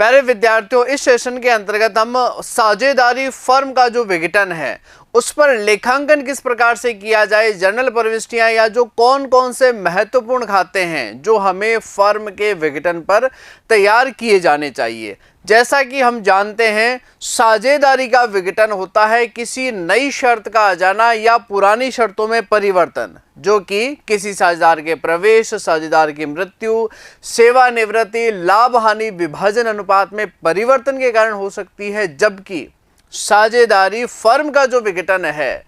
प्यारे विद्यार्थियों, इस सेशन के अंतर्गत हम साझेदारी फर्म का जो विघटन है उस पर लेखांकन किस प्रकार से किया जाए, जर्नल प्रविष्टियां या जो कौन कौन से महत्वपूर्ण खाते हैं जो हमें फर्म के विघटन पर तैयार किए जाने चाहिए। जैसा कि हम जानते हैं, साझेदारी का विघटन होता है किसी नई शर्त का आ जाना या पुरानी शर्तों में परिवर्तन, जो कि किसी साझेदार के प्रवेश, साझेदार की मृत्यु, सेवानिवृत्ति, लाभ हानि विभाजन अनुपात में परिवर्तन के कारण हो सकती है। जबकि साझेदारी फर्म का जो विघटन है,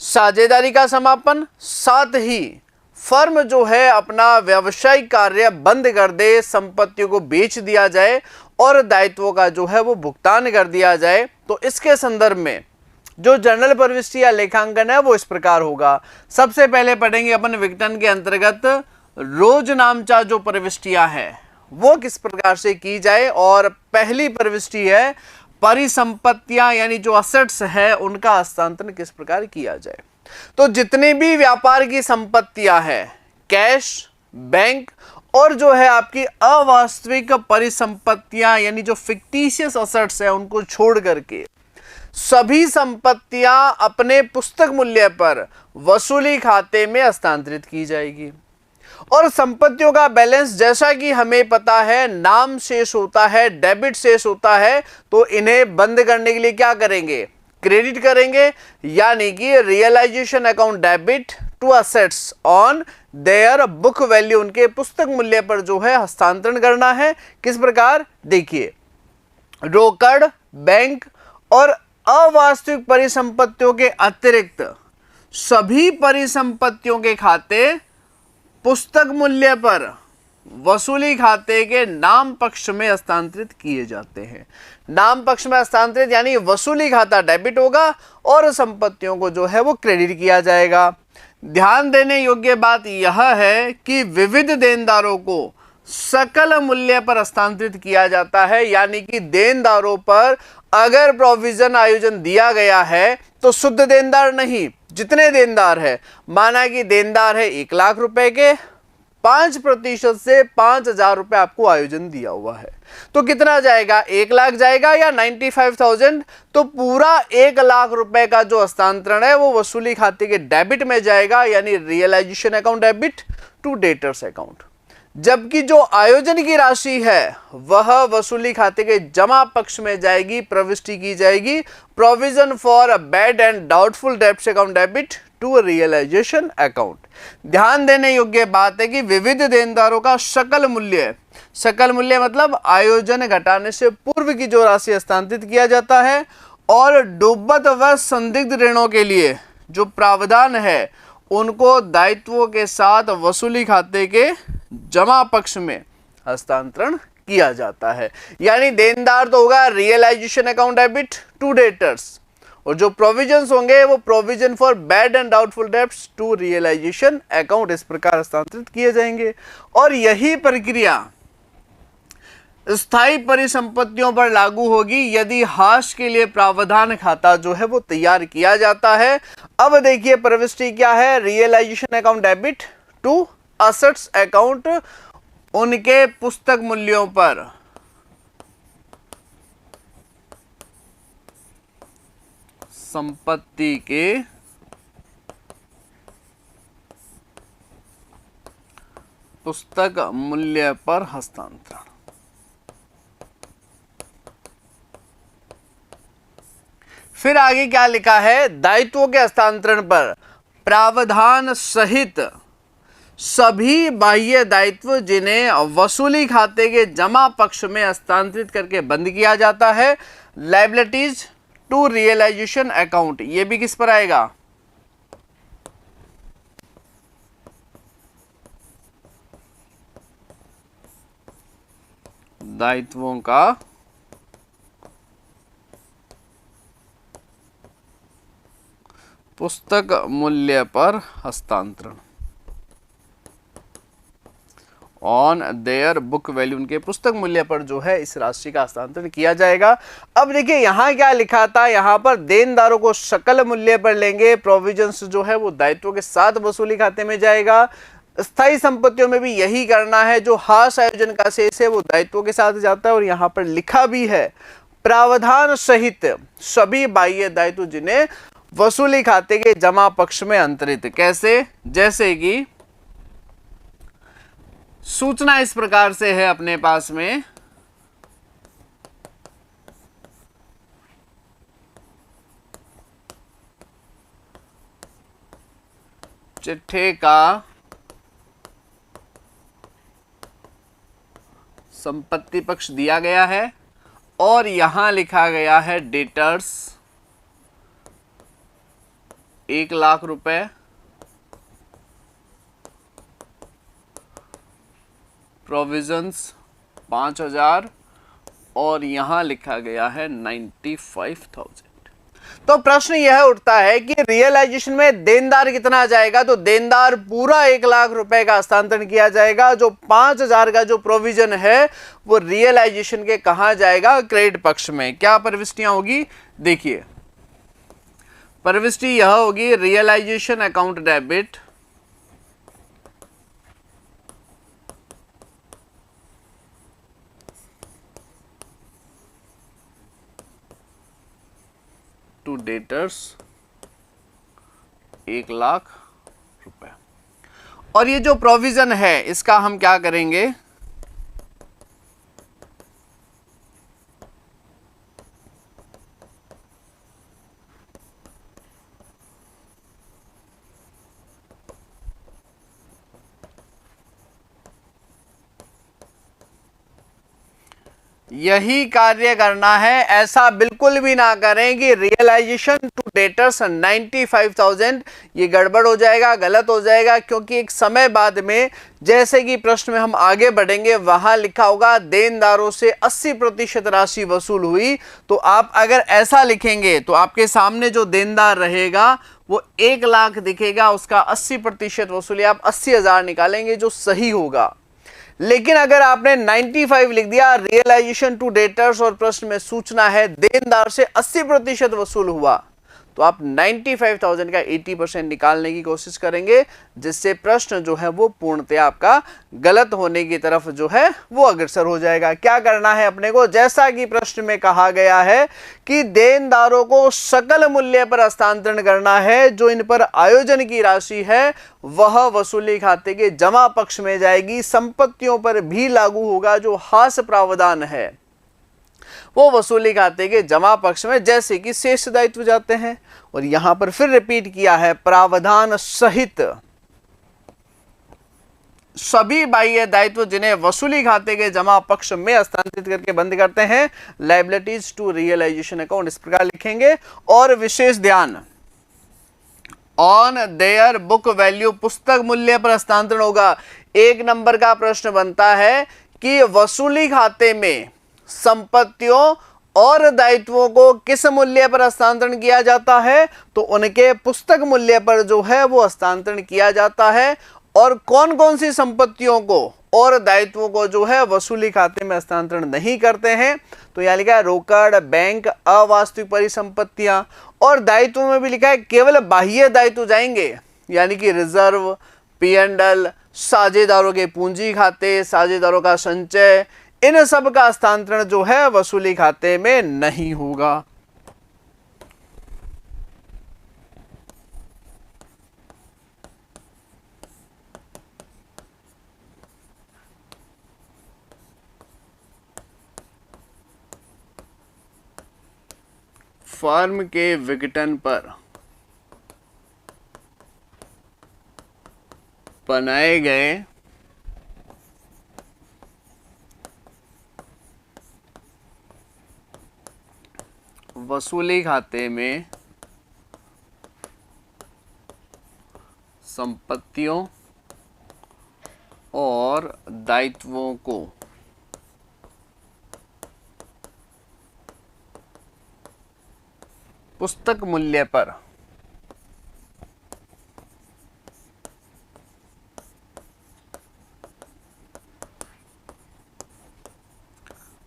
साझेदारी का समापन, साथ ही फर्म जो है अपना व्यावसायिक कार्य बंद कर दे, संपत्तियों को बेच दिया जाए और दायित्वों का जो है वो भुगतान कर दिया जाए। तो इसके संदर्भ में जो जर्नल प्रविष्टि या लेखांकन है वो इस प्रकार होगा। सबसे पहले पढ़ेंगे अपन विघटन के अंतर्गत रोजनामचा जो प्रविष्टियां हैं वो किस प्रकार से की जाए। और पहली प्रविष्टि है परिसंपत्तियां, यानी जो असेट्स है उनका हस्तांतरण किस प्रकार किया जाए। तो जितने भी व्यापार की संपत्तियां हैं, कैश, बैंक और जो है आपकी अवास्तविक परिसंपत्तियां यानी जो फिक्टिशियस असेट्स है उनको छोड़ करके सभी संपत्तियां अपने पुस्तक मूल्य पर वसूली खाते में हस्तांतरित की जाएगी। और संपत्तियों का बैलेंस जैसा कि हमें पता है, नाम शेष होता है, डेबिट शेष होता है, तो इन्हें बंद करने के लिए क्या करेंगे, क्रेडिट करेंगे, यानी कि realization account debit to assets on their book value, उनके पुस्तक मूल्य पर जो है हस्तांतरण करना है। किस प्रकार, देखिए, रोकड़, बैंक और अवास्तविक परिसंपत्तियों के अतिरिक्त सभी परिसंपत्तियों के खाते पुस्तक मूल्य पर वसूली खाते के नाम पक्ष में हस्तांतरित किए जाते हैं। नाम पक्ष में हस्तांतरित यानी वसूली खाता डेबिट होगा और संपत्तियों को जो है वो क्रेडिट किया जाएगा। ध्यान देने योग्य बात यह है कि विविध देनदारों को सकल मूल्य पर हस्तांतरित किया जाता है, यानी कि देनदारों पर अगर प्रोविजन आयोजन दिया गया है तो शुद्ध देनदार नहीं, जितने देनदार है, माना कि देनदार है 1 लाख रुपए के, 5% से 5,000 रुपए आपको आयोजन दिया हुआ है, तो कितना जाएगा, 1 लाख जाएगा या 95,000। तो पूरा 1 लाख रुपए का जो हस्तांतरण है वो वसूली खाते के डेबिट में जाएगा, यानी realization account debit to debtors account. जबकि जो आयोजन की राशि है वह वसूली खाते के जमा पक्ष में जाएगी, प्रविष्टि की जाएगी, provision for bad and doubtful debts account debit to realization account. ध्यान देने योग्य बात है कि विविध देनदारों का सकल मूल्य, सकल मूल्य मतलब आयोजन घटाने से पूर्व की जो राशि हस्तांतरित किया जाता है, और डूबत व संदिग्ध ऋणों के लिए जो प्रावधान है उनको दायित्वों के साथ वसूली खाते के जमा पक्ष में हस्तांतरण किया जाता है। यानी देनदार तो होगा realization account debit to debtors, और जो प्रोविजंस होंगे वो provision for bad and doubtful debts to realization account, इस प्रकार हस्तांतरित किए जाएंगे। और यही प्रक्रिया स्थायी परिसंपत्तियों पर लागू होगी यदि हाश के लिए प्रावधान खाता जो है वो तैयार किया जाता है। अब देखिए प्रविष्टि क्या है, realization account debit to assets account, उनके पुस्तक मूल्यों पर संपत्ति के पुस्तक मूल्य पर हस्तांतरण। फिर आगे क्या लिखा है, दायित्वों के हस्तांतरण पर प्रावधान सहित सभी बाह्य दायित्व जिन्हें वसूली खाते के जमा पक्ष में हस्तांतरित करके बंद किया जाता है, लायबिलिटीज टू रियलाइजेशन अकाउंट, ये भी किस पर आएगा, दायित्वों का पुस्तक मूल्य पर हस्तांतरण ऑन देयर बुक वैल्यू, उनके पुस्तक मूल्य पर जो है इस राशि का हस्तांतरण किया जाएगा। अब देखिए यहाँ क्या लिखा था, यहाँ पर देनदारों को सकल मूल्य पर लेंगे, प्रोविजंस जो है वो दायित्वों के साथ वसूली खाते में जाएगा, स्थायी संपत्तियों में भी यही करना है। जो हाश आयोजन का शेष है वो दायित्वों के साथ जाता है और यहां पर लिखा भी है प्रावधान सहित सभी बाह्य दायित्व जिन्हें वसूली खाते के जमा पक्ष में अंतरित। कैसे? जैसे कि सूचना इस प्रकार से है अपने पास में, चिट्ठे का संपत्ति पक्ष दिया गया है और यहां लिखा गया है डेटर्स 1,00,000 रुपए, प्रोविजंस 5,000 और यहां लिखा गया है 95,000। तो प्रश्न यह उठता है कि रियलाइजेशन में देनदार कितना जाएगा? तो देनदार पूरा 1,00,000 रुपए का हस्तांतरण किया जाएगा। जो 5,000 का जो प्रोविजन है वो रियलाइजेशन के कहां जाएगा? क्रेडिट पक्ष में। क्या प्रविष्टियां होगी? देखिए, प्रविष्टि यह होगी realization account debit, to debtors 1,00,000 रुपए। और ये जो प्रोविजन है इसका हम क्या करेंगे? यही कार्य करना है। ऐसा बिल्कुल भी ना करें कि रियलाइजेशन टू डेटर्स 95,000, ये गड़बड़ हो जाएगा, गलत हो जाएगा, क्योंकि एक समय बाद में जैसे कि प्रश्न में हम आगे बढ़ेंगे वहां लिखा होगा देनदारों से 80% राशि वसूल हुई। तो आप अगर ऐसा लिखेंगे तो आपके सामने जो देनदार रहेगा वो 1,00,000 दिखेगा, उसका 80% वसूली आप 80,000 निकालेंगे जो सही होगा। लेकिन अगर आपने 95 लिख दिया रियलाइजेशन टू डेटर्स और प्रश्न में सूचना है देनदार से 80% वसूल हुआ, तो आप 95,000 का 80% निकालने की कोशिश करेंगे, जिससे प्रश्न जो है वो पूर्णतया आपका गलत होने की तरफ जो है वो अग्रसर हो जाएगा। क्या करना है अपने को? जैसा कि प्रश्न में कहा गया है कि देनदारों को सकल मूल्य पर हस्तांतरण करना है, जो इन पर आयोजन की राशि है वह वसूली खाते के जमा पक्ष में जाएगी। संपत्तियों पर भी लागू होगा जो हाश प्रावधान है वो वसूली खाते के जमा पक्ष में, जैसे कि शेष दायित्व जाते हैं। और यहां पर फिर रिपीट किया है प्रावधान सहित सभी बाह्य दायित्व जिन्हें वसूली खाते के जमा पक्ष में हस्तांतरित करके बंद करते हैं, लायबिलिटीज टू रियलाइजेशन अकाउंट, इस प्रकार लिखेंगे। और विशेष ध्यान, ऑन देयर बुक वैल्यू, पुस्तक मूल्य पर हस्तांतरण होगा। 1 नंबर का प्रश्न बनता है कि वसूली खाते में संपत्तियों और दायित्वों को किस मूल्य पर हस्तांतरण किया जाता है? तो उनके पुस्तक मूल्य पर जो है वो हस्तांतरण किया जाता है। और कौन कौन सी संपत्तियों को और दायित्वों को जो है वसूली खाते में हस्तांतरण नहीं करते हैं? तो यहां लिखा है रोकड़, बैंक, अवास्तविक परिसंपत्तियां। और दायित्वों में भी लिखा है केवल बाह्य दायित्व जाएंगे, यानी कि रिजर्व, P&L, साझेदारों के पूंजी खाते, साझेदारों का संचय, इन सब का हस्तांतरण जो है वसूली खाते में नहीं होगा। फर्म के विघटन पर बनाए गए वसूली खाते में संपत्तियों और दायित्वों को पुस्तक मूल्य पर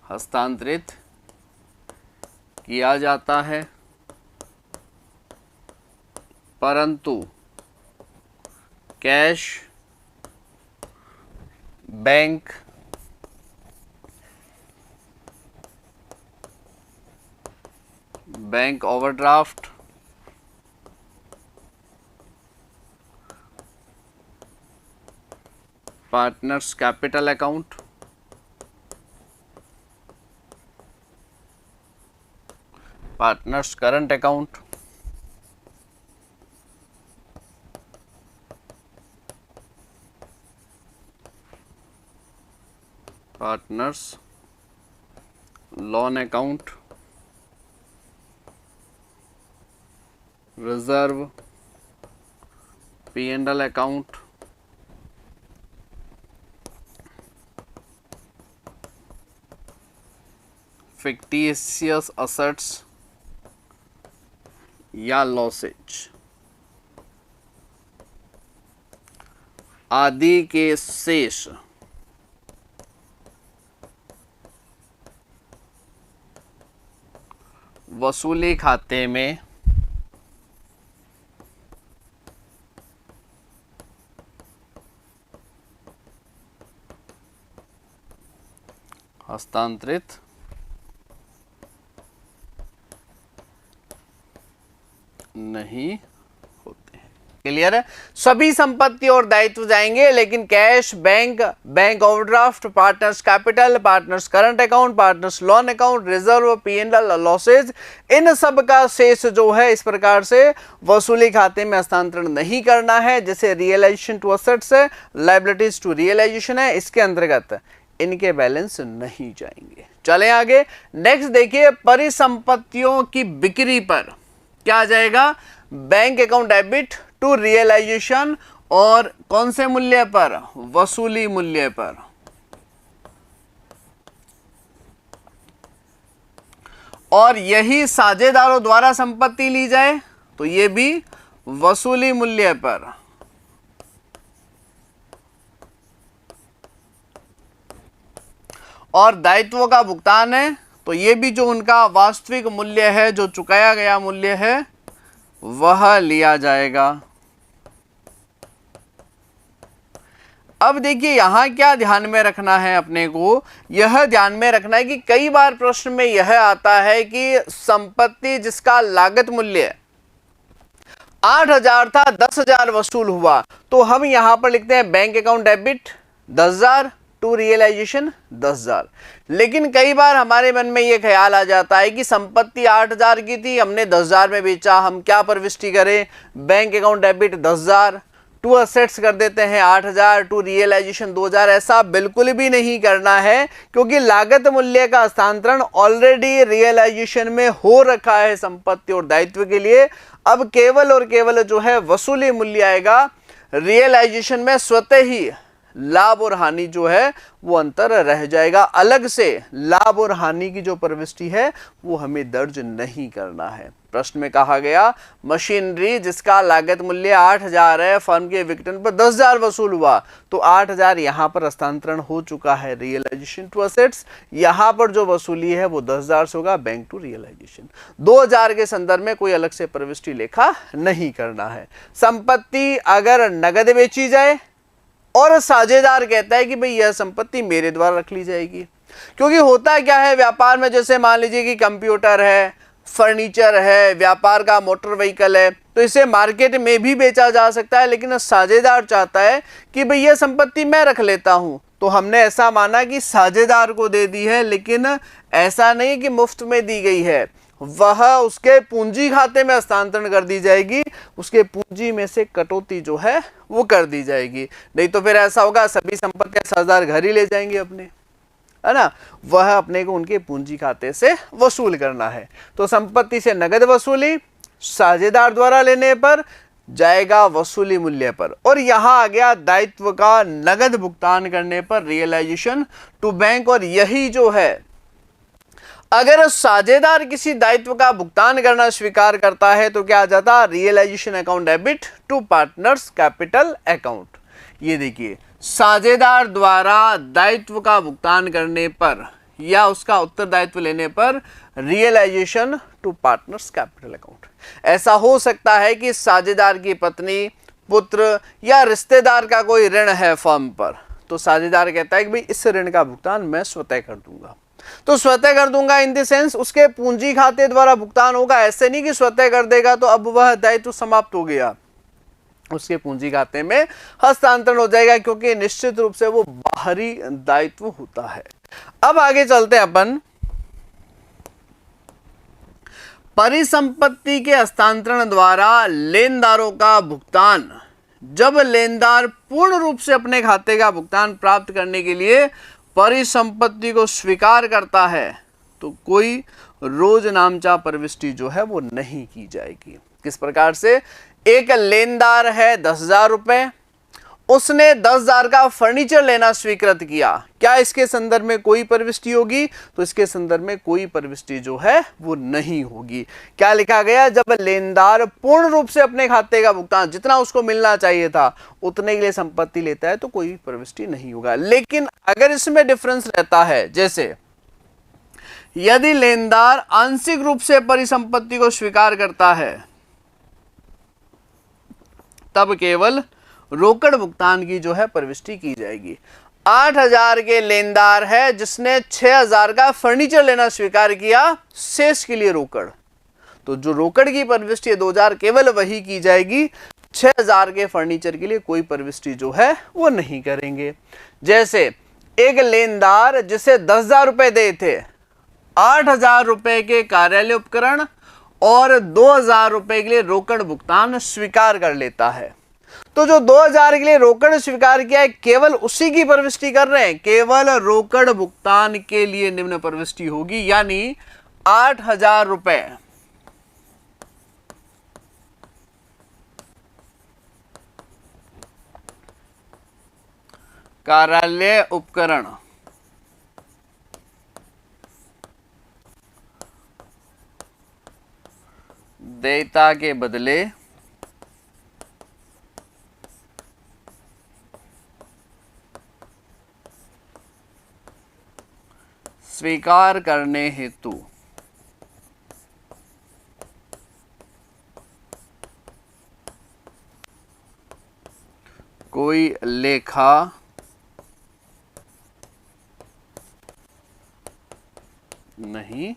हस्तांतरित किया जाता है, परंतु cash bank, bank overdraft, partners capital account, partners current account, partners loan account, reserve, P&L account, fictitious assets या लॉसेज आदि के शेष वसूली खाते में हस्तांतरित नहीं होते हैं। क्लियर है? सभी संपत्ति और दायित्व जाएंगे, लेकिन cash, bank, bank overdraft, partners capital, partners current account, partners loan account, reserve, P&L, losses, इन सब का शेष जो है इस प्रकार से वसूली खाते में हस्तांतरण नहीं करना है। जैसे रियलाइजेशन टू असेट्स है, लायबिलिटीज टू रियलाइजेशन है, इसके अंतर्गत इनके बैलेंस नहीं जाएंगे। चलें आगे। नेक्स्ट देखिए, परिसंपत्तियों की बिक्री पर क्या आ जाएगा? Bank account debit to realization, और कौन से मूल्य पर? वसूली मूल्य पर। और यही साझेदारों द्वारा संपत्ति ली जाए तो ये भी वसूली मूल्य पर। और दायित्वों का भुगतान है तो ये भी जो उनका वास्तविक मूल्य है, जो चुकाया गया मूल्य है, वह लिया जाएगा। अब देखिए यहां क्या ध्यान में रखना है अपने को, यह ध्यान में रखना है कि कई बार प्रश्न में यह आता है कि संपत्ति जिसका लागत मूल्य 8,000 था, 10,000 वसूल हुआ, तो हम यहां पर लिखते हैं bank account debit 10,000 to realization 10,000। लेकिन कई बार हमारे मन में यह ख्याल आ जाता है कि संपत्ति 8,000 की थी, हमने 10,000 में बेचा, हम क्या प्रविष्टि करें? Bank account debit 10,000 to assets कर देते हैं 8,000 टू रियलाइजेशन 2,000। ऐसा बिल्कुल भी नहीं करना है, क्योंकि लागत मूल्य का हस्तांतरण ऑलरेडी रियलाइजेशन में हो रखा है संपत्ति और दायित्व के लिए। अब केवल और केवल जो है वसूली मूल्य आएगा। रियलाइजेशन में स्वतः ही लाभ और हानि जो है वो अंतर रह जाएगा। अलग से लाभ और हानि की जो प्रविष्टि है वो हमें दर्ज नहीं करना है। प्रश्न में कहा गया मशीनरी जिसका लागत मूल्य 8,000 है, फर्म के विघटन पर 10,000 वसूल हुआ, तो 8,000 यहां पर हस्तांतरण हो चुका है रियलाइजेशन टू असेट्स। यहां पर जो वसूली है वो 10,000 से होगा बैंक टू रियलाइजेशन। 2,000 के संदर्भ में कोई अलग से प्रविष्टि लेखा नहीं करना है। संपत्ति अगर नगद बेची जाए और साझेदार कहता है कि भाई यह संपत्ति मेरे द्वारा रख ली जाएगी, क्योंकि होता क्या है व्यापार में, जैसे मान लीजिए कि कंप्यूटर है, फर्नीचर है, व्यापार का मोटर व्हीकल है, तो इसे मार्केट में भी बेचा जा सकता है, लेकिन साझेदार चाहता है कि भाई यह संपत्ति मैं रख लेता हूं, तो हमने ऐसा माना कि साझेदार को दे दी है, लेकिन ऐसा नहीं कि मुफ्त में दी गई है, वह उसके पूंजी खाते में हस्तांतरण कर दी जाएगी, उसके पूंजी में से कटौती जो है वो कर दी जाएगी। नहीं तो फिर ऐसा होगा सभी संपत्तियां साझेदार घर ही ले जाएंगे अपने, है ना, वह अपने को उनके पूंजी खाते से वसूल करना है। तो संपत्ति से नगद वसूली साझेदार द्वारा लेने पर जाएगा वसूली मूल्य पर, और यहां आ गया दायित्व का नगद भुगतान करने पर रियलाइजेशन टू बैंक। और यही जो है अगर साझेदार किसी दायित्व का भुगतान करना स्वीकार करता है तो क्या आ जाता? Realization account debit to partners capital account. ये देखिए साझेदार द्वारा दायित्व का भुगतान करने पर या उसका उत्तरदायित्व लेने पर realization to partners capital account. ऐसा हो सकता है कि साझेदार की पत्नी, पुत्र या रिश्तेदार का कोई ऋण है फर्म पर, तो साझेदार कहता है कि भाई इस ऋण का भुगतान मैं स्वतः कर दूंगा। तो स्वतः कर दूंगा इन द सेंस उसके पूंजी खाते द्वारा भुगतान होगा, ऐसे नहीं कि स्वतः कर देगा तो अब वह दायित्व समाप्त हो गया, उसके पूंजी खाते में हस्तांतरण हो जाएगा, क्योंकि निश्चित रूप से वो बाहरी दायित्व होता है। अब आगे चलते हैं अपन, परिसंपत्ति के हस्तांतरण द्वारा लेनदारों का भुगतान। जब लेनदार पूर्ण रूप से अपने खाते का भुगतान प्राप्त करने के लिए परिसंपत्ति को स्वीकार करता है तो कोई रोज नामचा प्रविष्टि जो है वो नहीं की जाएगी। किस प्रकार से, एक लेनदार है 10,000 रुपए, उसने 10,000 का फर्नीचर लेना स्वीकृत किया, क्या इसके संदर्भ में कोई प्रविष्टि होगी? तो इसके संदर्भ में कोई प्रविष्टि जो है वो नहीं होगी। क्या लिखा गया, जब लेनदार पूर्ण रूप से अपने खाते का भुगतान जितना उसको मिलना चाहिए था उतने के लिए संपत्ति लेता है तो कोई प्रविष्टि नहीं होगा। लेकिन अगर इसमें डिफरेंस रहता है, जैसे यदि लेनदार आंशिक रूप से परिसंपत्ति को स्वीकार करता है तब केवल रोकड़ भुगतान की जो है प्रविष्टि की जाएगी। 8,000 के लेनदार है जिसने 6,000 का फर्नीचर लेना स्वीकार किया, शेष के लिए रोकड़, तो जो रोकड़ की प्रविष्टि है 2,000 केवल वही की जाएगी, 6,000 के फर्नीचर के लिए कोई प्रविष्टि जो है वो नहीं करेंगे। जैसे एक लेनदार जिसे 10,000 रुपए दे थे, 8,000 रुपए के कार्यालय उपकरण और 2,000 रुपए के लिए रोकड़ भुगतान स्वीकार कर लेता है, तो जो 2,000 के लिए रोकड़ स्वीकार किया है केवल उसी की प्रविष्टि कर रहे हैं, केवल रोकड़ भुगतान के लिए निम्न प्रविष्टि होगी, यानी 8,000 रुपए कार्यालय उपकरण देयता के बदले स्वीकार करने हेतु कोई लेखा नहीं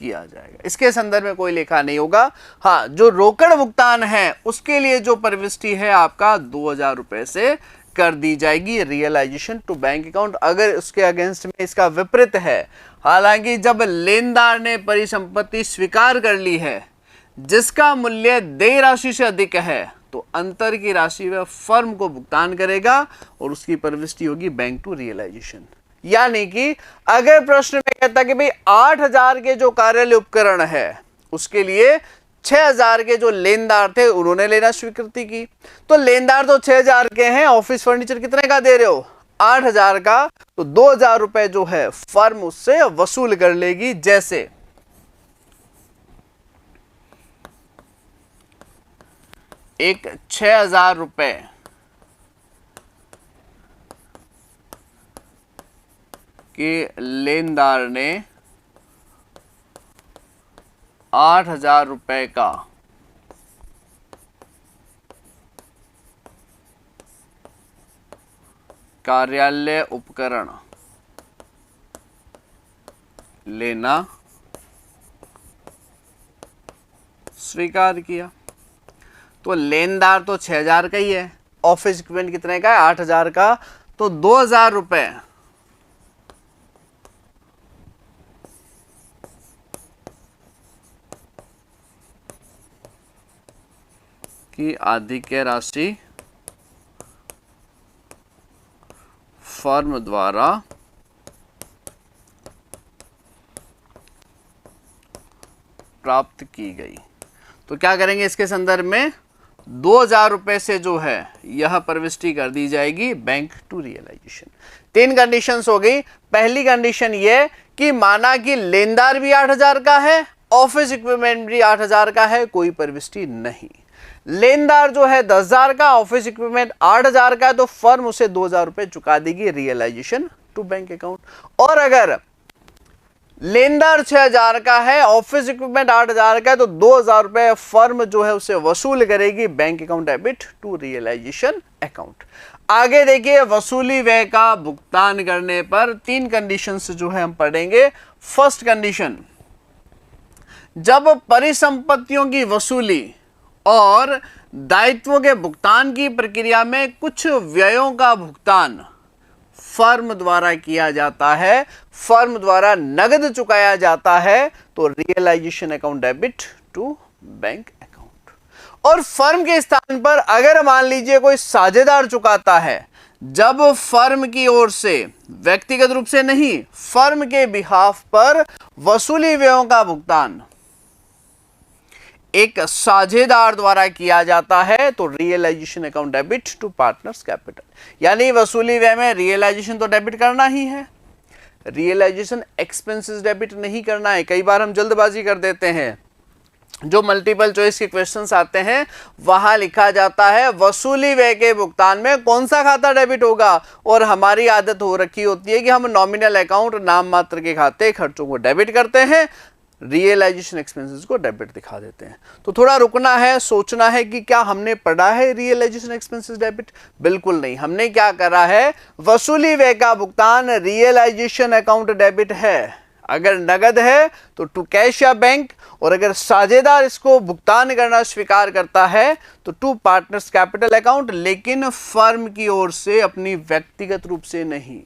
किया जाएगा। इसके संदर्भ में कोई लेखा नहीं होगा। हाँ, जो रोकड़ भुगतान है उसके लिए जो प्रविष्टि है आपका 2,000 रुपए से कर दी जाएगी रियलाइजेशन टू बैंक अकाउंट। अगर उसके अगेंस्ट में इसका विपरीत है, हालांकि जब लेनदार ने परिसंपत्ति स्वीकार कर ली है जिसका मूल्य देय राशि से अधिक है तो अंतर की राशि वह फर्म को भुगतान करेगा और उसकी प्रविष्टि होगी बैंक टू रियलाइजेशन। यानी कि अगर प्रश्न में कहता कि भाई 8,000 के जो कार्यालय उपकरण है उसके लिए 6,000 के जो लेनदार थे उन्होंने लेना स्वीकृति की, तो लेनदार तो 6,000 के हैं, ऑफिस फर्नीचर कितने का दे रहे हो 8,000 का, तो 2,000 रुपए जो है फर्म उससे वसूल कर लेगी। जैसे एक 6,000 रुपए के लेनदार ने 8,000 रुपए का कार्यालय उपकरण लेना स्वीकार किया, तो लेनदार तो 6,000 का ही है, ऑफिस इक्विपमेंट कितने का है 8,000 का, तो 2,000 रुपए की आधिक्य राशि फर्म द्वारा प्राप्त की गई। तो क्या करेंगे इसके संदर्भ में 2,000 रुपए से जो है यह प्रविष्टि कर दी जाएगी बैंक टू रियलाइजेशन। 3 कंडीशंस हो गई। पहली कंडीशन ये कि माना कि लेनदार भी 8,000 का है, ऑफिस इक्विपमेंट भी 8,000 का है, कोई प्रविष्टि नहीं। लेनदार जो है 10,000 का, ऑफिस इक्विपमेंट 8,000 का है, तो फर्म उसे 2,000 रुपए चुका देगी रियलाइजेशन टू बैंक अकाउंट। और अगर लेनदार 6,000 का है, ऑफिस इक्विपमेंट 8,000 का है, तो 2,000 रुपए फर्म जो है उसे वसूल करेगी bank account debit to realization account. आगे देखिए, वसूली व्यय का भुगतान करने पर 3 कंडीशंस जो है हम पढ़ेंगे। फर्स्ट कंडीशन, जब परिसंपत्तियों की वसूली और दायित्वों के भुगतान की प्रक्रिया में कुछ व्ययों का भुगतान फर्म द्वारा किया जाता है, फर्म द्वारा नगद चुकाया जाता है, तो realization account debit to bank account. और फर्म के स्थान पर अगर मान लीजिए कोई साझेदार चुकाता है, जब फर्म की ओर से, व्यक्तिगत रूप से नहीं, फर्म के बिहाफ पर वसूली व्ययों का भुगतान एक साझेदार द्वारा किया जाता है, तो realization account debit to partners capital. यानी वसूली व्यय में रियलाइजेशन तो डेबिट करना ही है, रियलाइजेशन एक्सपेंसेस डेबिट नहीं करना है। कई बार हम जल्दबाजी कर देते हैं, जो मल्टीपल चॉइस के क्वेश्चंस आते हैं वहां लिखा जाता है वसूली व्यय के भुगतान में कौन सा खाता डेबिट होगा, और हमारी आदत हो रखी होती है कि हम नॉमिनल अकाउंट, नाम मात्र के खाते, खर्चों को डेबिट करते हैं, रियलाइजेशन एक्सपेंसेस को डेबिट दिखा देते हैं। तो थोड़ा रुकना है, सोचना है कि क्या हमने पढ़ा है रियलाइजेशन एक्सपेंसेस डेबिट? बिल्कुल नहीं। हमने क्या करा है, वसूली व्यय का भुगतान रियलाइजेशन अकाउंट डेबिट है, अगर नगद है तो टू कैश या बैंक, और अगर साझेदार इसको भुगतान करना स्वीकार करता है तो टू पार्टनर्स कैपिटल अकाउंट, लेकिन फर्म की ओर से, अपनी व्यक्तिगत रूप से नहीं।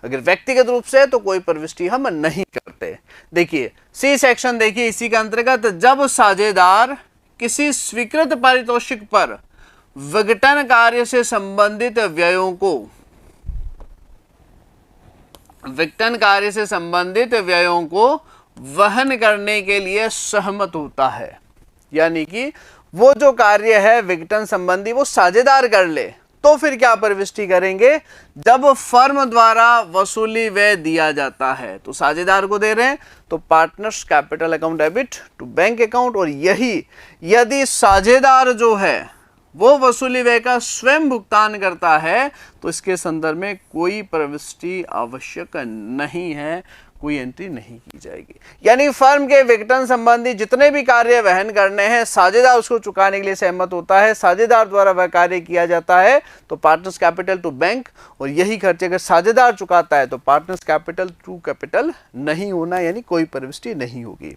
अगर व्यक्तिगत रूप से तो कोई प्रविष्टि हम नहीं करते। देखिए सी सेक्शन, देखिए इसी के अंतर्गत, जब साझेदार किसी स्वीकृत पारितोषिक पर विघटन कार्य से संबंधित व्ययों को, विघटन कार्य से संबंधित व्ययों को वहन करने के लिए सहमत होता है, यानी कि वो जो कार्य है विघटन संबंधी वो साझेदार कर ले, तो फिर क्या प्रविष्टि करेंगे, जब फर्म द्वारा वसूली व्यय दिया जाता है तो साझेदार को दे रहे हैं, तो partners capital account debit to bank account. और यही यदि साझेदार जो है वो वसूली व्यय का स्वयं भुगतान करता है तो इसके संदर्भ में कोई प्रविष्टि आवश्यक नहीं है, कोई एंट्री नहीं की जाएगी। यानी फर्म के विघटन संबंधी जितने भी कार्य वहन करने हैं, साझेदार उसको चुकाने के लिए सहमत होता है, साझेदार द्वारा वह कार्य किया जाता है तो पार्टनर्स कैपिटल टू बैंक, और यही खर्चे अगर साझेदार चुकाता है तो पार्टनर्स कैपिटल टू कैपिटल नहीं होना, यानी कोई प्रविष्टि नहीं होगी।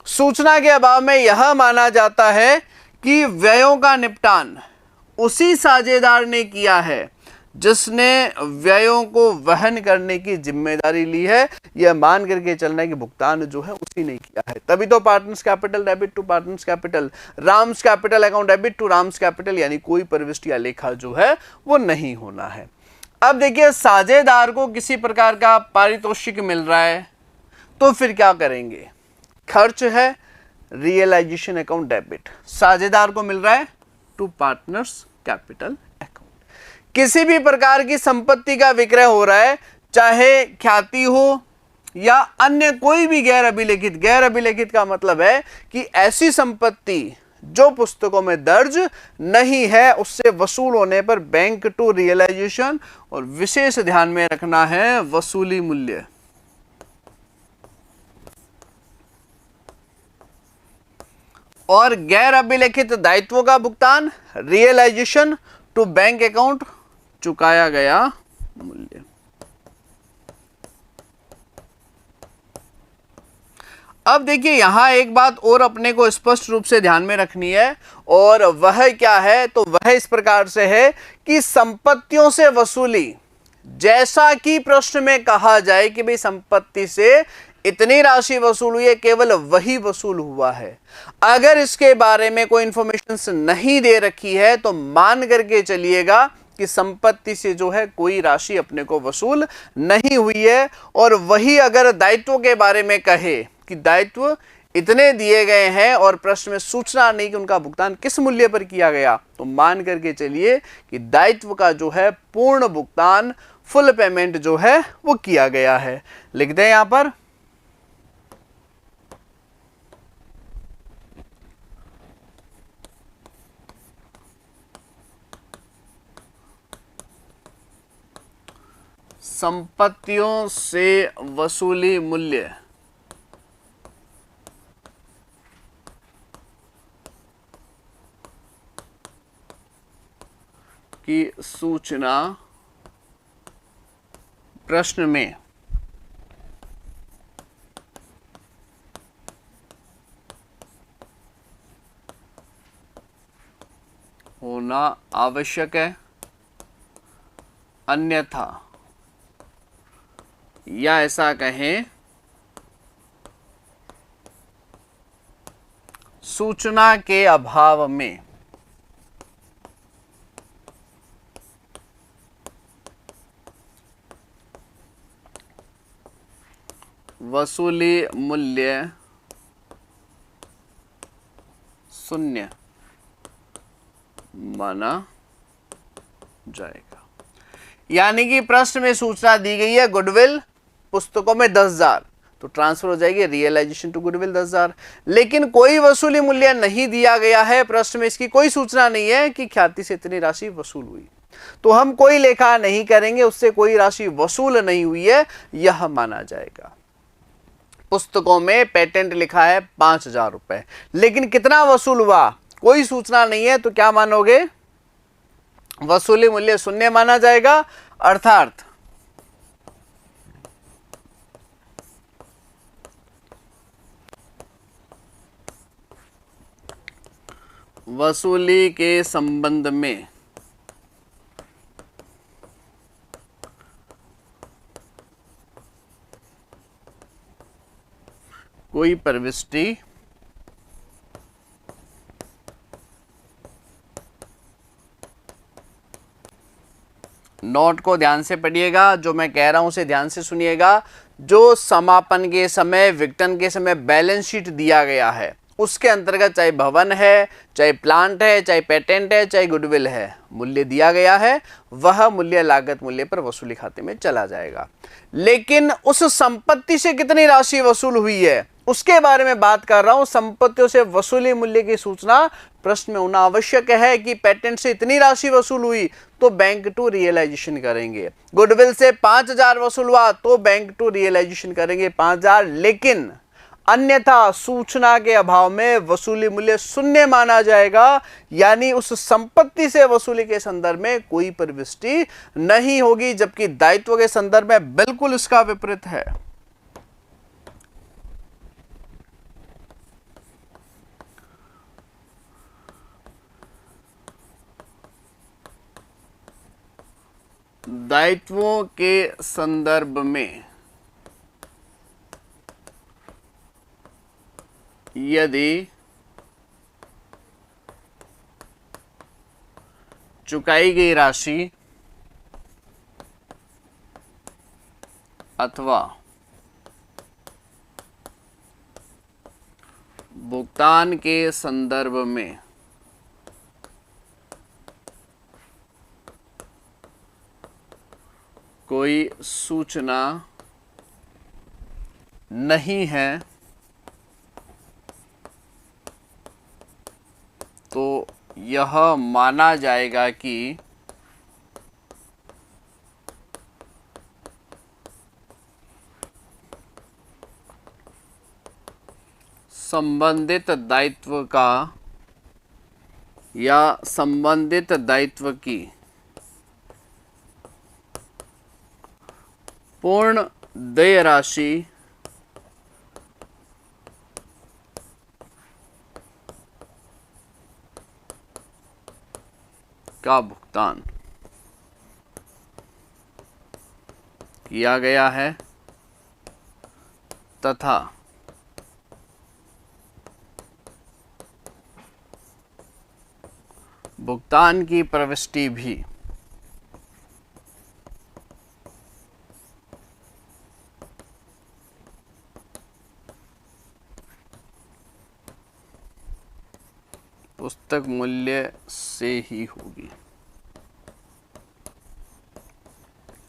सूचना के अभाव में यह माना जाता है कि व्ययों का निपटान उसी साझेदार ने किया है जिसने व्ययों को वहन करने की जिम्मेदारी ली है, यह मान करके चलना है कि भुगतान जो है उसी ने किया है, तभी तो partners capital debit to partners capital, Ram's capital account debit to Ram's capital, यानी कोई प्रविष्टि या लेखा जो है वो नहीं होना है। अब देखिए, साझेदार को किसी प्रकार का पारितोषिक मिल रहा है तो फिर क्या करेंगे, खर्च है, रियलाइजेशन अकाउंट डेबिट, साझेदार को मिल रहा है टू पार्टनर्स कैपिटल अकाउंट। किसी भी प्रकार की संपत्ति का विक्रय हो रहा है, चाहे ख्याति हो या अन्य कोई भी गैर अभिलेखित, गैर अभिलेखित का मतलब है कि ऐसी संपत्ति जो पुस्तकों में दर्ज नहीं है, उससे वसूल होने पर बैंक टू रियलाइजेशन, और विशेष ध्यान में रखना है वसूली मूल्य। और गैर अभिलेखित दायित्वों का भुगतान रियलाइजेशन टू बैंक अकाउंट, चुकाया गया मूल्य। अब देखिए यहां एक बात और अपने को स्पष्ट रूप से ध्यान में रखनी है, और वह क्या है, तो वह इस प्रकार से है कि संपत्तियों से वसूली, जैसा कि प्रश्न में कहा जाए कि भाई संपत्ति से इतनी राशि वसूल हुई है, केवल वही वसूल हुआ है। अगर इसके बारे में कोई इंफॉर्मेशन नहीं दे रखी है तो मान करके चलिएगा कि संपत्ति से जो है कोई राशि अपने को वसूल नहीं हुई है। और वही अगर दायित्वों के बारे में कहे कि दायित्व इतने दिए गए हैं और प्रश्न में सूचना नहीं कि उनका भुगतान किस मूल्य पर किया गया, तो मान करके चलिए कि दायित्व का जो है पूर्ण भुगतान, फुल पेमेंट जो है वो किया गया है। लिख दें यहां पर, संपत्तियों से वसूली मूल्य की सूचना प्रश्न में होना आवश्यक है, अन्यथा या ऐसा कहें सूचना के अभाव में वसूली मूल्य शून्य माना जाएगा। यानी कि प्रश्न में सूचना दी गई है गुडविल पुस्तकों में 10,000, तो ट्रांसफर हो जाएगी रियलाइजेशन टू गुडविल 10,000। लेकिन कोई वसूली मूल्य नहीं दिया गया है, प्रश्न में इसकी कोई सूचना नहीं है कि ख्याति से इतनी राशि वसूल हुई, तो हम कोई लेखा नहीं करेंगे, उससे कोई राशि वसूल नहीं हुई है, यह माना जाएगा। पुस्तकों में पेटेंट लिखा है 5,000 रुपए, लेकिन कितना वसूल हुआ कोई सूचना नहीं है, तो क्या मानोगे? वसूली मूल्य शून्य माना जाएगा। अर्थात वसूली के संबंध में कोई प्रविष्टि नोट को ध्यान से पढ़िएगा, जो मैं कह रहा हूं उसे ध्यान से सुनिएगा। जो समापन के समय, विघटन के समय बैलेंस शीट दिया गया है, उसके अंतर्गत चाहे भवन है, चाहे प्लांट है, चाहे पेटेंट है, चाहे गुडविल है, मूल्य दिया गया है, वह मूल्य लागत मूल्य पर वसूली खाते में चला जाएगा। लेकिन उस संपत्ति से कितनी राशि वसूल हुई है उसके बारे में बात कर रहा हूं। संपत्तियों से वसूली मूल्य की सूचना प्रश्न में होना आवश्यक है कि पेटेंट से इतनी राशि वसूल हुई तो बैंक टू रियलाइजेशन करेंगे, गुडविल से 5,000 वसूल हुआ तो बैंक टू रियलाइजेशन करेंगे 5,000। लेकिन अन्यथा सूचना के अभाव में वसूली मूल्य शून्य माना जाएगा, यानी उस संपत्ति से वसूली के संदर्भ में कोई प्रविष्टि नहीं होगी, जबकि दायित्व के संदर्भ में बिल्कुल इसका विपरीत है। दायित्वों के संदर्भ में यदि चुकाई गई राशि अथवा भुगतान के संदर्भ में कोई सूचना नहीं है तो यह माना जाएगा कि संबंधित दायित्व का या संबंधित दायित्व की पूर्ण देय राशि का भुगतान किया गया है तथा भुगतान की प्रविष्टि भी पुस्तक मूल्य से ही होगी।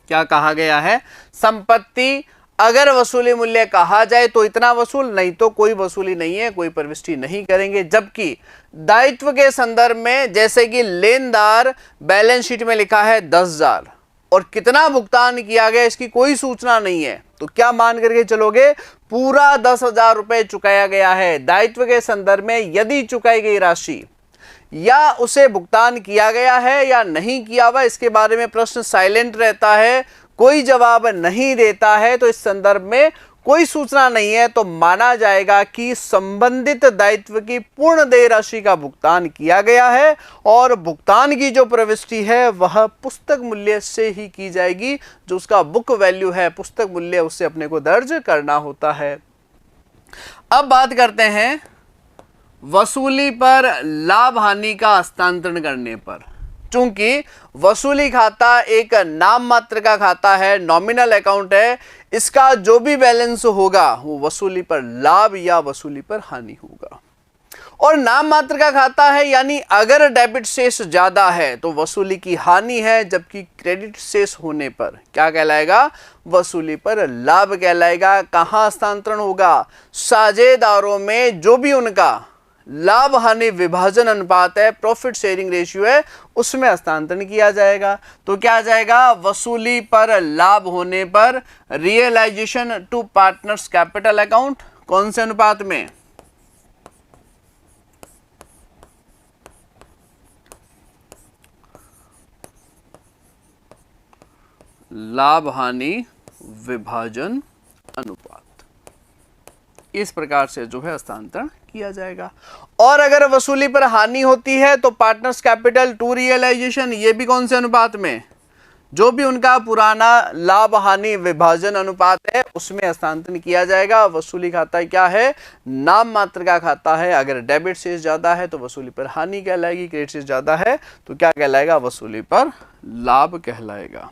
क्या कहा गया है? संपत्ति अगर वसूली मूल्य कहा जाए तो इतना वसूल, नहीं तो कोई वसूली नहीं है, कोई प्रविष्टि नहीं करेंगे। जबकि दायित्व के संदर्भ में जैसे कि लेनदार बैलेंस शीट में लिखा है 10,000 और कितना भुगतान किया गया इसकी कोई सूचना नहीं है, तो क्या मान करके चलोगे? पूरा 10,000 रुपए चुकाया गया है। दायित्व के संदर्भ में यदि चुकाई गई राशि या उसे भुगतान किया गया है या नहीं किया हुआ, इसके बारे में प्रश्न साइलेंट रहता है, कोई जवाब नहीं देता है, तो इस संदर्भ में कोई सूचना नहीं है, तो माना जाएगा कि संबंधित दायित्व की पूर्ण देय राशि का भुगतान किया गया है और भुगतान की जो प्रविष्टि है वह पुस्तक मूल्य से ही की जाएगी। जो उसका बुक वैल्यू है, पुस्तक मूल्य, उससे अपने को दर्ज करना होता है। अब बात करते हैं वसूली पर लाभ हानि का हस्तांतरण करने पर। चूंकि वसूली खाता एक नाम मात्र का खाता है, नॉमिनल अकाउंट है, इसका जो भी बैलेंस होगा वो वसूली पर लाभ या वसूली पर हानि होगा। और नाम मात्र का खाता है, यानी अगर डेबिट शेष ज्यादा है तो वसूली की हानि है, जबकि क्रेडिट शेष होने पर क्या कहलाएगा? वसूली पर लाभ कहलाएगा। कहां हस्तांतरण होगा? साझेदारों में जो भी उनका लाभ हानि विभाजन अनुपात है, प्रॉफिट शेयरिंग रेशियो है, उसमें हस्तांतरण किया जाएगा। तो क्या आ जाएगा? वसूली पर लाभ होने पर realization to partners capital account, कौन से अनुपात में? लाभ हानि विभाजन अनुपात। इस प्रकार से जो है हस्तांतरण किया जाएगा। और अगर वसूली पर हानि होती है तो पार्टनर्स कैपिटल टू रियलाइजेशन, ये भी कौन से अनुपात में? जो भी उनका पुराना लाभ हानि विभाजन अनुपात है उसमें हस्तांतरण किया जाएगा। वसूली खाता क्या है? नाम मात्र का खाता है। अगर डेबिट शेष ज्यादा है तो वसूली पर हानि कहलाएगी, क्रेडिट शेष ज्यादा है तो क्या कहलाएगा? वसूली पर लाभ कहलाएगा।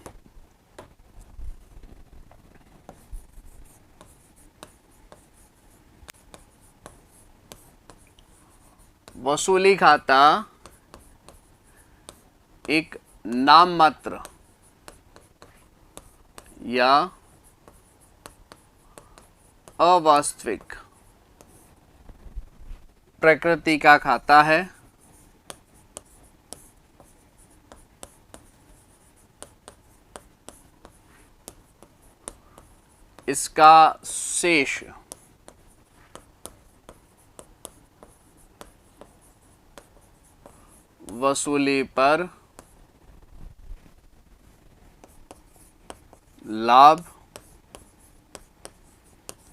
वसूली खाता एक नाम मात्र या अवास्तविक प्रकृति का खाता है। इसका शेष वसूली पर लाभ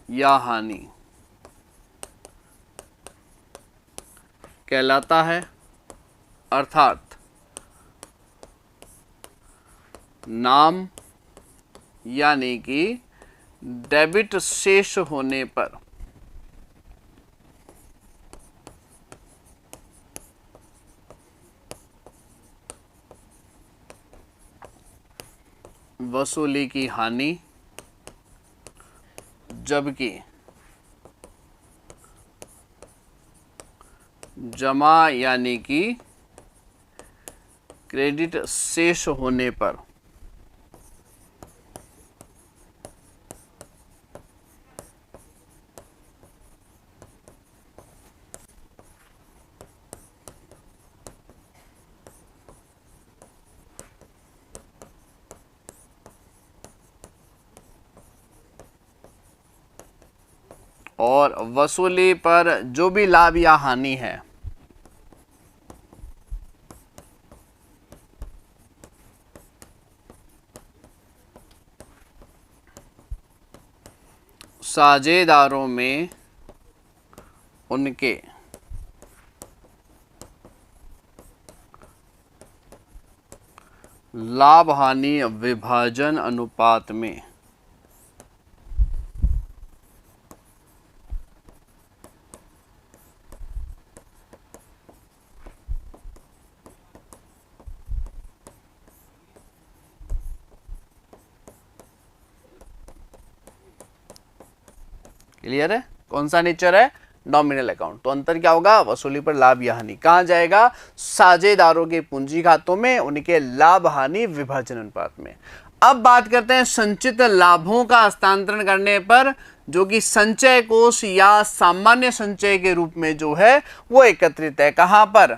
या हानि कहलाता है। अर्थात नाम यानी कि डेबिट शेष होने पर वसूली की हानि, जबकि जमा यानी कि क्रेडिट शेष होने पर और वसूली पर जो भी लाभ या हानि है साझेदारों में उनके लाभ हानि विभाजन अनुपात में क्लियर है? कौन सा नेचर है? Nominal account. तो अंतर क्या होगा? वसूली पर लाभ या हानि कहां जाएगा? साझेदारों के पूंजी खातों में, उनके लाभ हानि विभाजन अनुपात में। अब बात करते हैं संचित लाभों का हस्तांतरण करने पर, जो कि संचय कोष या सामान्य संचय के रूप में जो है वो एकत्रित है। कहां पर?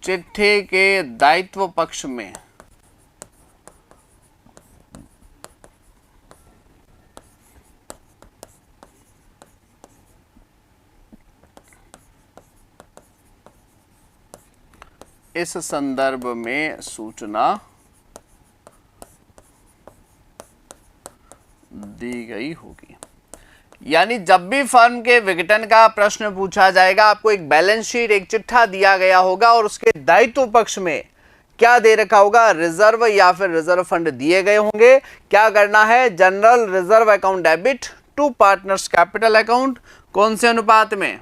चिट्ठे के दायित्व पक्ष में। इस संदर्भ में सूचना दी गई होगी। यानी जब भी फर्म के विघटन का प्रश्न पूछा जाएगा, आपको एक बैलेंस शीट, एक चिट्ठा दिया गया होगा और उसके दायित्व पक्ष में क्या दे रखा होगा, रिजर्व या फिर रिजर्व फंड दिए गए होंगे। क्या करना है, general reserve account debit to partners capital account, कौन से अनुपात में,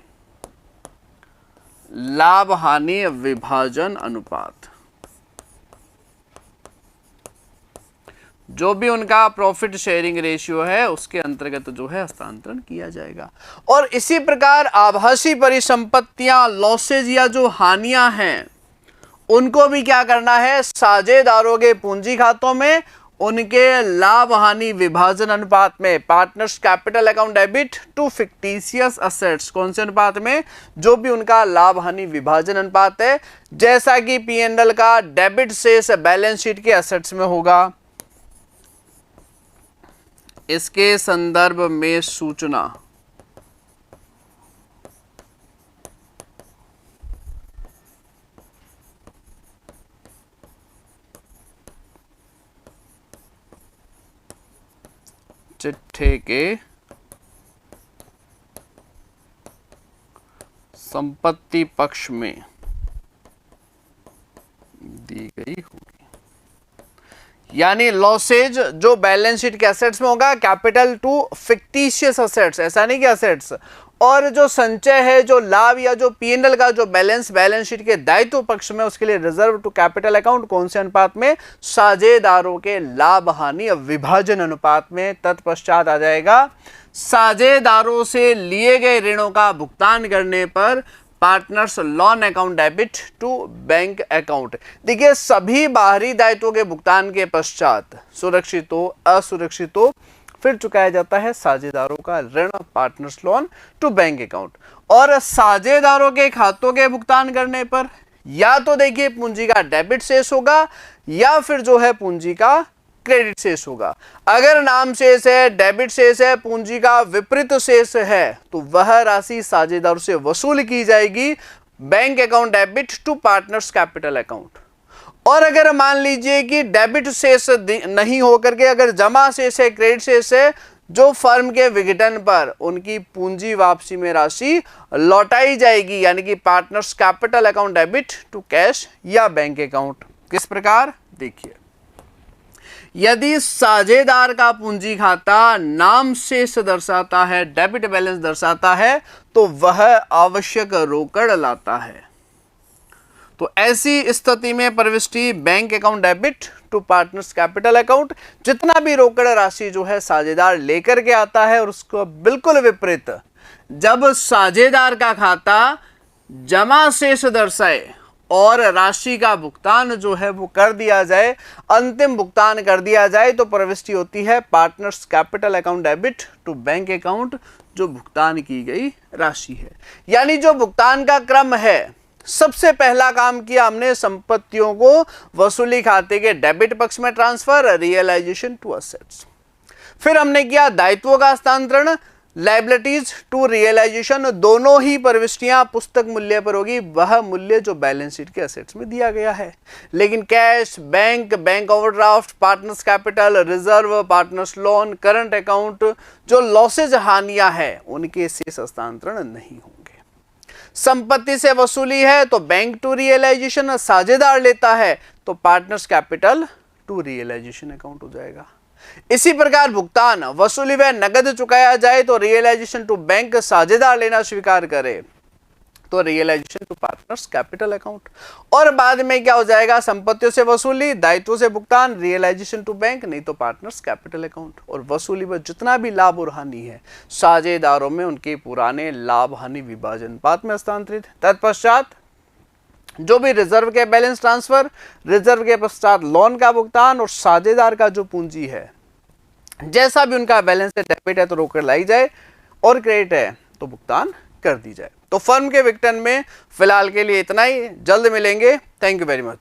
लाभ हानि विभाजन अनुपात। जो भी उनका प्रॉफिट शेयरिंग रेशियो है उसके अंतर्गत जो है हस्तांतरण किया जाएगा। और इसी प्रकार आभासी परिसंपत्तियां, लॉसेज या जो हानियां हैं, उनको भी क्या करना है, साझेदारों के पूंजी खातों में उनके लाभ हानि विभाजन अनुपात में, partners capital account debit to fictitious assets, कौन से अनुपात में, जो भी उनका लाभ हानि विभाजन अनुपात है, जैसा कि P&L का डेबिट शेष बैलेंस शीट के असेट्स में होगा। इसके संदर्भ में सूचना चिट्ठे के संपत्ति पक्ष में दी गई होगी। यानी लॉसेज जो बैलेंस शीट के एसेट्स में होगा, कैपिटल टू फिक्टिशियस असेट्स, ऐसा नहीं कि असेट्स, और जो संचय है, जो लाभ या जो P&L का जो बैलेंस शीट के दायित्व पक्ष में, उसके लिए रिजर्व टू कैपिटल अकाउंट, कौन से अनुपात में, साझेदारों के लाभ हानि विभाजन अनुपात में। तत्पश्चात आ जाएगा साझेदारों से लिए गए ऋणों का भुगतान करने पर partners loan account debit to bank account. देखिए, सभी बाहरी दायित्वों के भुगतान के पश्चात सुरक्षित हो असुरक्षित हो, फिर चुकाया जाता है साझेदारों का ऋण, partners loan to bank account. और साझेदारों के खातों के भुगतान करने पर या तो देखिए पूंजी का डेबिट शेष होगा या फिर जो है पूंजी का क्रेडिट शेष होगा। अगर नाम शेष है, डेबिट शेष है, पूंजी का विपरीत शेष है, तो वह राशि साझेदारों से वसूल की जाएगी bank account debit to partners capital account. और अगर मान लीजिए कि डेबिट शेष नहीं होकर के अगर जमा शेष है, क्रेडिट शेष है, जो फर्म के विघटन पर उनकी पूंजी वापसी में राशि लौटाई जाएगी, यानी कि partners capital account debit to cash या बैंक अकाउंट। किस प्रकार, देखिए, यदि साझेदार का पूंजी खाता नाम शेष दर्शाता है, डेबिट बैलेंस दर्शाता है, तो वह आवश्यक रोकड़ लाता है। तो ऐसी स्थिति में प्रविष्टि bank account debit to partners capital account, जितना भी रोकड़ राशि जो है साझेदार लेकर के आता है, और उसको बिल्कुल विपरीत, जब साझेदार का खाता जमा शेष दर्शाए और राशि का भुगतान जो है वो कर दिया जाए, अंतिम भुगतान कर दिया जाए, तो प्रविष्टि होती है partners capital account debit to bank account, जो भुगतान की गई राशि है। यानी जो भुगतान का क्रम है, सबसे पहला काम किया हमने, संपत्तियों को वसूली खाते के डेबिट पक्ष में ट्रांसफर, रियलाइजेशन टू असेट्स। फिर हमने किया दायित्वों का हस्तांतरण, लायबिलिटीज टू रियलाइजेशन। दोनों ही प्रविष्टियां पुस्तक मूल्य पर होगी, वह मूल्य जो बैलेंस शीट के असेट्स में दिया गया है। लेकिन cash, bank overdraft, partners capital, reserve, partners loan, current account, जो लॉसेज हानियां हैं, उनके शेष हस्तांतरण नहीं होंगे। संपत्ति से वसूली है तो बैंक टू रियलाइजेशन, साझेदार लेता है तो partners capital to realization account हो जाएगा। इसी प्रकार भुगतान, वसूली व नगद चुकाया जाए तो रियलाइजेशन टू बैंक, साझेदार लेना स्वीकार करे तो realization to partners capital account. और बाद में क्या हो जाएगा, संपत्तियों से वसूली, दायित्वों से भुगतान, रियलाइजेशन टू बैंक, नहीं तो पार्टनर्स कैपिटल अकाउंट। और वसूली में जितना भी लाभ और हानि है साझेदारों में, उनके पुराने लाभ हानि विभाजन अनुपात में हस्तांतरित। तत्पश्चात जो भी रिजर्व के बैलेंस ट्रांसफर, रिजर्व के पश्चात लोन का भुगतान, और साझेदार का जो पूंजी है, जैसा भी उनका बैलेंस है, डेबिट है तो रोकड़ लाई जाए, और क्रेडिट है तो भुगतान कर दी जाए। तो फर्म के विघटन में फिलहाल के लिए इतना ही, जल्द मिलेंगे। Thank you very much.